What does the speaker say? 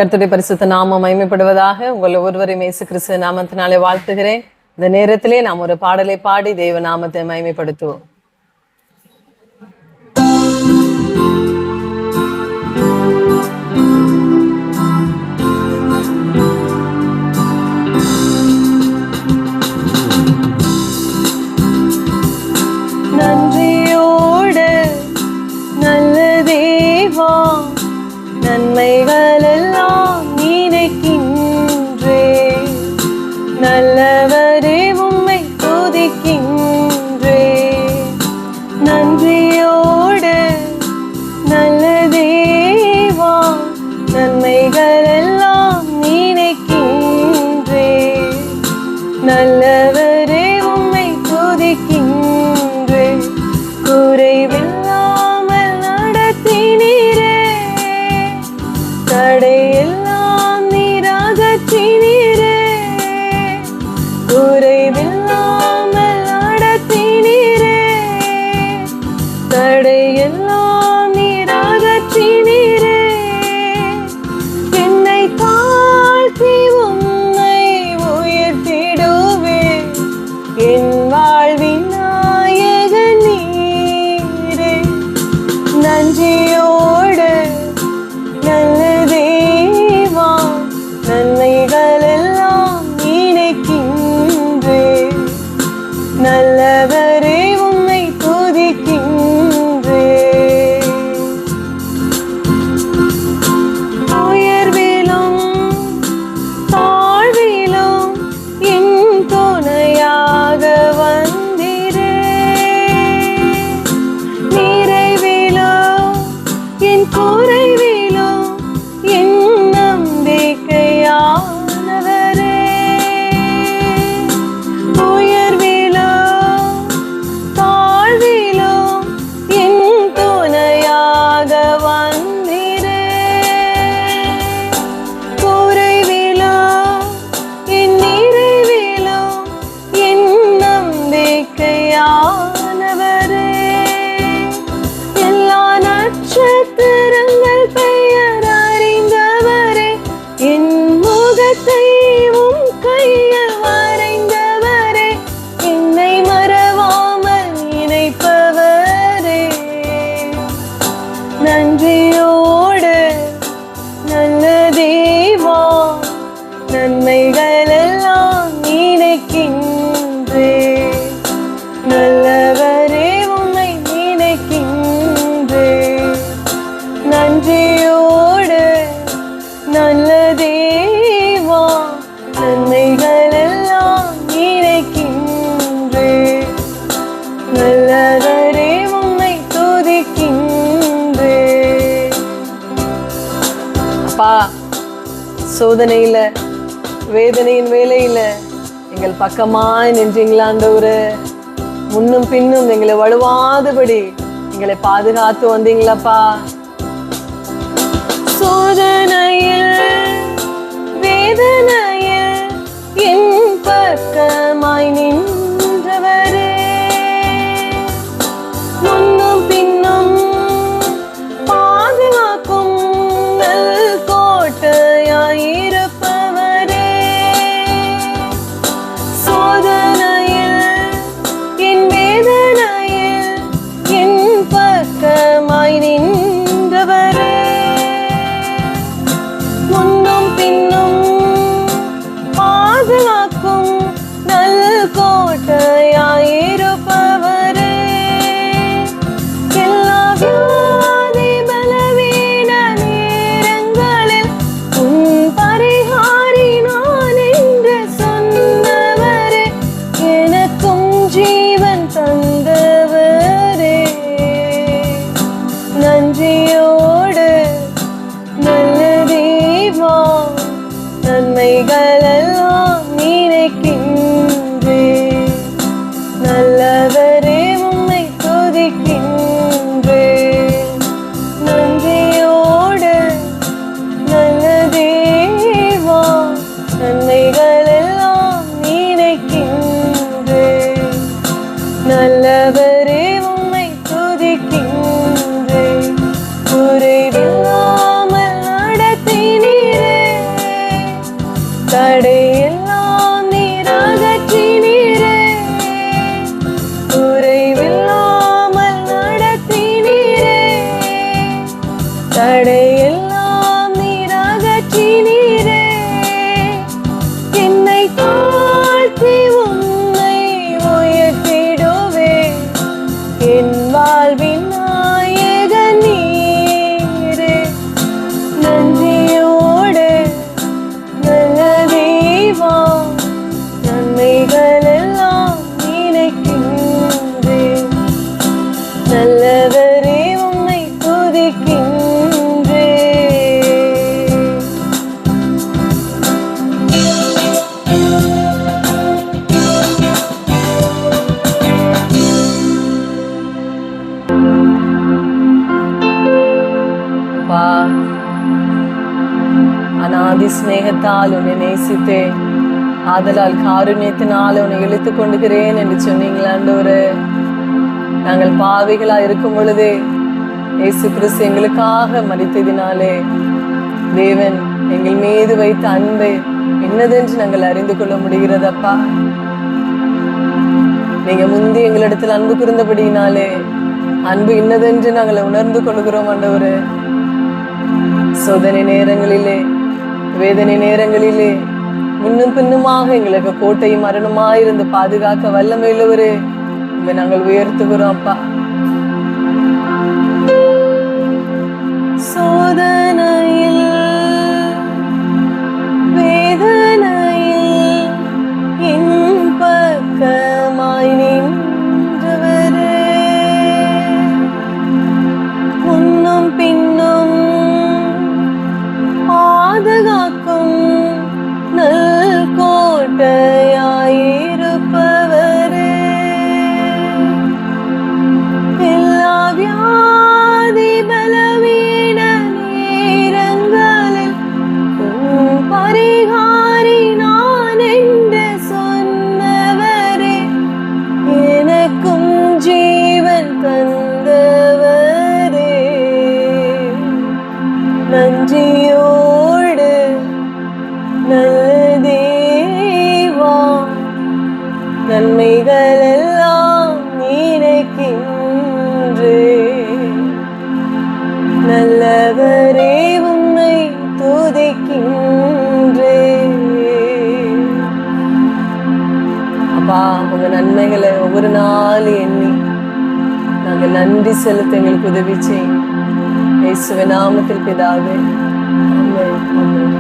கர்த்தருடைய பரிசுத்த நாமம் மகிமைப்படுவதாக. உங்கள் ஒவ்வொருவரையும் இயேசு கிறிஸ்து நாமத்தினாலே வாழ்த்துகிறேன். இந்த நேரத்திலே நாம் ஒரு பாடலை பாடி தேவ நாமத்தை மகிமைப்படுத்துவோம். நன்றியோடு நல்ல தேவா, நன்மைகள் எல்லாம் நினைக்கின்றே, நல்லவரே உம்மை துதிக்கின்றே. நன்றியோடு நல்ல தேவா, நன்மைகள் எல்லாம் நினைக்கின்றே, நல்லவரே உம்மை துதிக்கின்றே. குறைவில்லாமல் நடத்தினீரே, தடையெல்லாம் நீராகற்றினீரே. குறைவில்லாமல் நடத்தினீரே, தடையெல்லாம் நீராகற்றினீரே. என்னை தாழ்த்தி உம்மை உயர்த்திடுவே, என் வாழ்வின் நாயகன் நீரே. நன்றியோடு நல்ல தேவா, நன்மைகள் எல்லாம் நினைக்கின்றே, நல்லவரே உம்மை துதிக்கின்றே. உயர்விலும் தாழ்விலும் என் துணையாக வந்திரே, நிறைவிலும் என் குறைவிலும் என் நம்பிக்கையானவரே. உயர்விலும் தாழ்விலும் என் துணையாக வந்திரே, குறைவிலும் என் நிறைவிலும் என் நம்பிக்கையானவரே. எல்லா நட்சத்திரங்கள் பெயர் அறிந்தவரே, என் முகத்தை உம் கையில் வரைந்தவரே, என்னை மறவாமல் நினைப்பவரே. நன்றியோடு நல்ல தேவா, நன்மைகள் எல்லாம் நினைக்கின்றே, நல்லவரே உம்மை நினைக்கின்றே. நன்றியோடு நல்ல தேவா, நன்மைகள் எல்லாம் நினைக்கின்றே, நல்லவரே உம்மை துதிக்கின்றே. அப்பா, சோதனையில வேதனையின் வேலையில எங்கள் பக்கமாய் நின்றீங்களா ஆண்டவரே. முன்னும் பின்னும் எங்களை வழுவாதபடி எங்களை பாதுகாத்து வந்தீங்களப்பா. சோதனையில் வேதனையில் என் பக்கமாய் நின்றவரே, முன்னும் பின்னும் பாதுகாக்கும் நல் கோட்டையாயிருப்பவரே. சோதனையில் என் வேதனையில் என் பக்கமாய் நின்றவரே, முன்னும் பின்னும் பாதுகாக்கும் நல் கோட்டையாயிருப்பவரே. எல்லா வியாதி பலவீன நேரங்களில் உன் பரிகாரி நான் என்று சொன்னவரே, எனக்கும் ஜீவன் தந்தவரே. நன்றியோடு நல்ல தேவா, நன்மைகள் எல்லாம் நினைக்கின்றே, நல்லவரே உம்மை துதிக்கின்றே. நன்றியோடு நல்ல தேவா, நன்மைகள் எல்லாம் நினைக்கின்றே, நல்லவரே உம்மை துதிக்கின்றே. குறைவில்லாமல் நடத்தினீரே, அநாதி சிநேகத்தால் உன்னை நேசித்தேன், ஆதலால் காருண்யத்தினால் உன்னை இழுத்துக் கொண்டுகிறேன் என்று சொன்னீங்களாண்டவரே. நாங்கள் பாவிகளா இருக்கும் பொழுதே இயேசு கிறிஸ்து எங்களுக்காக மரித்ததினாலே தேவன் எங்கள் மீது வைத்த அன்பை என்னதென்று நாங்கள் அறிந்து கொள்ள முடிகிறதப்பா. நீங்க முந்தி எங்களிடத்தில் அன்பு கூர்ந்தபடியினாலே அன்பு இன்னதென்று நாங்கள் உணர்ந்து கொள்கிறோம் ஆண்டவரே. சோதனை நேரங்களிலே, வேதனை நேரங்களிலே முன்னும் பின்னுமாக எங்களுக்கு கோட்டையும் மரணமாயிருந்து பாதுகாக்க வல்லமையுள்ளவரே, உங்களை நாங்கள் உயர்த்துகிறோம் அப்பா. சோதனையில் வேதனையில் என் பக்கமாய் நின்றவரே, முன்னும் பின்னும் பாதுகாக்கும் நல் கோட்டையாயிருப்பவரே, எல்லா வியாதி பலவீன நேரங்களில் பரிகாரி நான் என்று சொன்னவரே, எனக்கும் ஜீவன் தந்தவரே, நன்றியோடு நல்ல தேவா, நன்மைகள் எல்லாம் நினைக்கின்றே, நல்லவரே உம்மை துதிக்கின்றே. அப்பா, உங்க நன்மைகளை ஒவ்வொரு நாளும் எண்ணி நாங்கள் நன்றி செலுத்த எங்களுக்கு உதவி செய்யும். இயேசுவின் நாமத்தில் பிதாவே, ஆமென், ஆமென்.